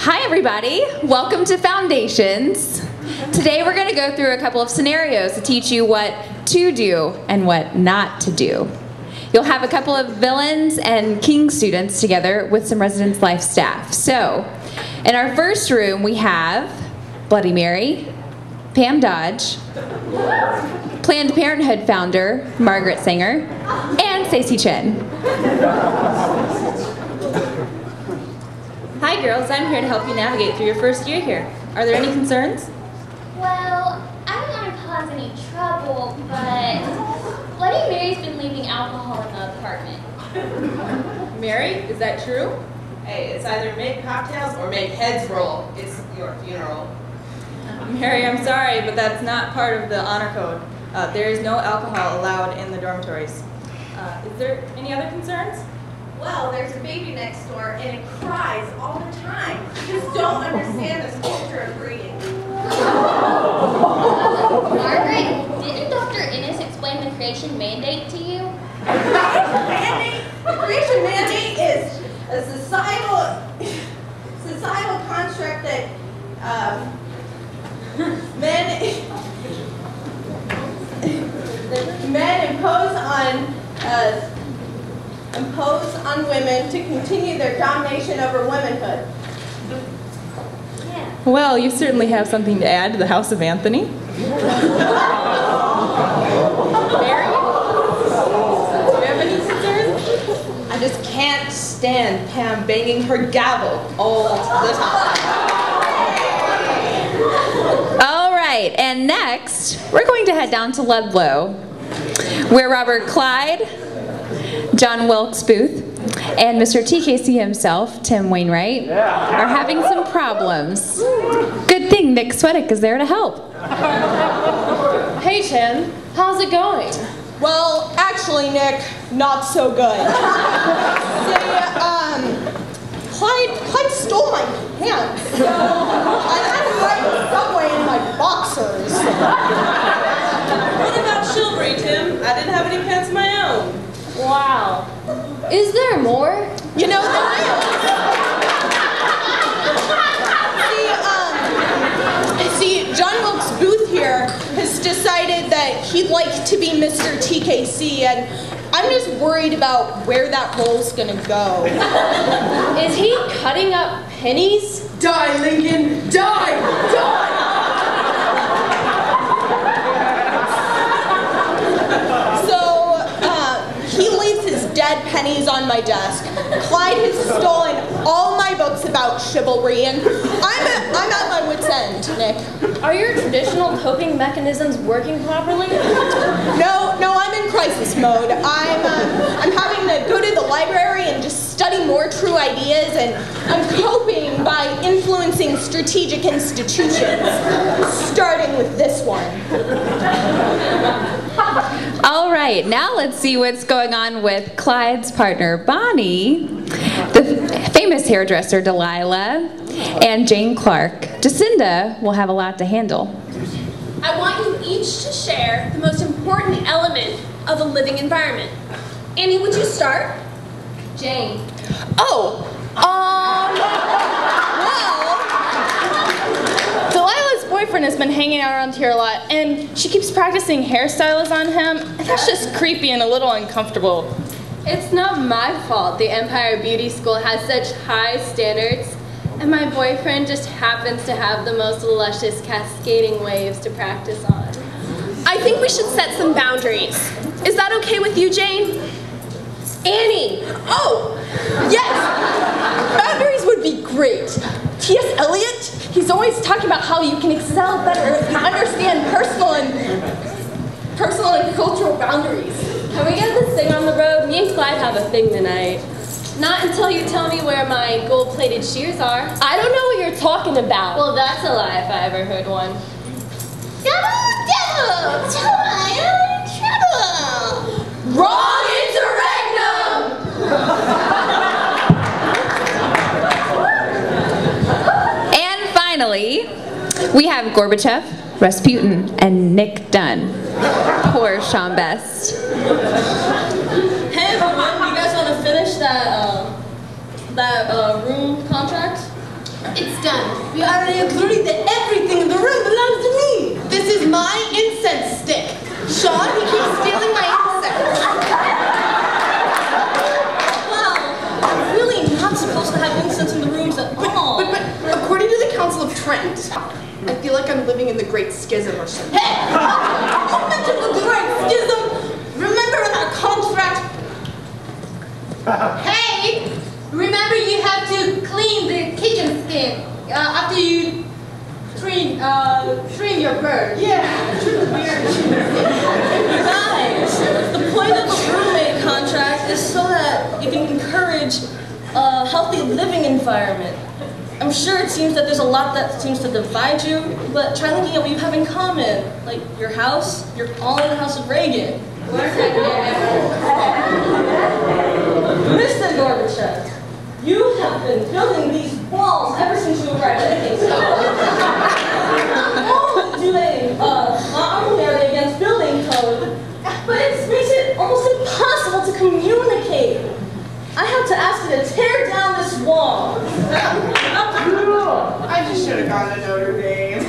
Hi everybody, welcome to Foundations. Today we're going to go through a couple of scenarios to teach you what to do and what not to do. You'll have a couple of villains and king students together with some Residence Life staff. So, in our first room we have Bloody Mary, Pam Dodge, Planned Parenthood founder Margaret Sanger, and Stacey Chen. Hi girls, I'm here to help you navigate through your first year here. Are there any concerns? Well, I don't want to cause any trouble, but Bloody Mary's been leaving alcohol in the apartment. Mary, is that true? Hey, it's either make cocktails or make heads roll. It's your funeral. Mary, I'm sorry, but that's not part of the honor code. There is no alcohol allowed in the dormitories. Is there any other concerns? Well, there's a baby next door and it cries all the time. You just don't understand this culture of breeding. Margaret, didn't Dr. Innes explain the creation mandate to you? The creation mandate is a societal construct that men impose on women to continue their domination over womanhood. Yeah. Well, you certainly have something to add to the House of Anthony. Mary? Do you have any concerns? I just can't stand Pam banging her gavel all the time. All right, and next, we're going to head down to Ludlow, where Robert Clyde, John Wilkes Booth, and Mr. TKC himself, Tim Wainwright, are having some problems. Good thing Nick Swedick is there to help. Hey Tim, how's it going? Well, actually, Nick, not so good. Clyde stole my pants. And I'm riding the subway in my boxers. What about chivalry, Tim? I didn't have any pants of my own. Wow. Is there more? You know, there is. See, John Wilkes Booth here has decided that he'd like to be Mr. TKC, and I'm just worried about where that role's gonna go. Is he cutting up pennies? Die, Lincoln! Die! Die! He leaves his dead pennies on my desk. Clyde has stolen all my books about chivalry, and I'm at my wit's end, Nick. Are your traditional coping mechanisms working properly? No, I'm in crisis mode. I'm having to go to the library and just study more true ideas, and I'm coping by influencing strategic institutions, starting with this one. All right, now let's see what's going on with Clyde's partner, Bonnie, the famous hairdresser, Delilah, and Jane Clark. Jacinda will have a lot to handle. I want you each to share the most important element of a living environment. Annie, would you start? Jane. Well, Delilah's boyfriend has been hanging out around here a lot, and she keeps practicing hairstyles on him, and that's just creepy and a little uncomfortable. It's not my fault the Empire Beauty School has such high standards, and my boyfriend just happens to have the most luscious cascading waves to practice on. I think we should set some boundaries. Is that okay with you, Jane? Annie! oh, yes! Boundaries would be great. T.S. Eliot, he's always talking about how you can excel better if you understand personal and cultural boundaries. Can we get this thing on the road? Me and Clyde have a thing tonight. Not until you tell me where my gold-plated shoes are. I don't know what you're talking about. Well, that's a lie if I ever heard one. Trouble! Wrong Interregnum! And finally, we have Gorbachev, Rasputin, and Nick Dunn. Poor Sean Best. Hey everyone, you guys want to finish that room contract? It's done. We already agreed that everything in the room belongs to me. This is my incense stick. Sean, he keeps stealing my incense. Well, I'm really not supposed to have incense in the rooms at all. But according to the Council of Trent, I feel like I'm living in the Great Schism or something. Hey! You mentioned the Great Schism! Remember in our contract? Hey! Remember you have to clean the kitchen sink after you trim your bird. Yeah, trim the beard. Guys, the point of the roommate contract is so that you can encourage a healthy living environment. I'm sure it seems that there's a lot that seems to divide you, but try looking at what you have in common. Like your house, you're all in the house of Reagan. Mr. Gorbachev, you have been building these walls ever since you arrived at the not only are they against building code, but it makes it almost impossible to communicate. I have to ask you to tear down this wall. I just should have gone to Notre Dame.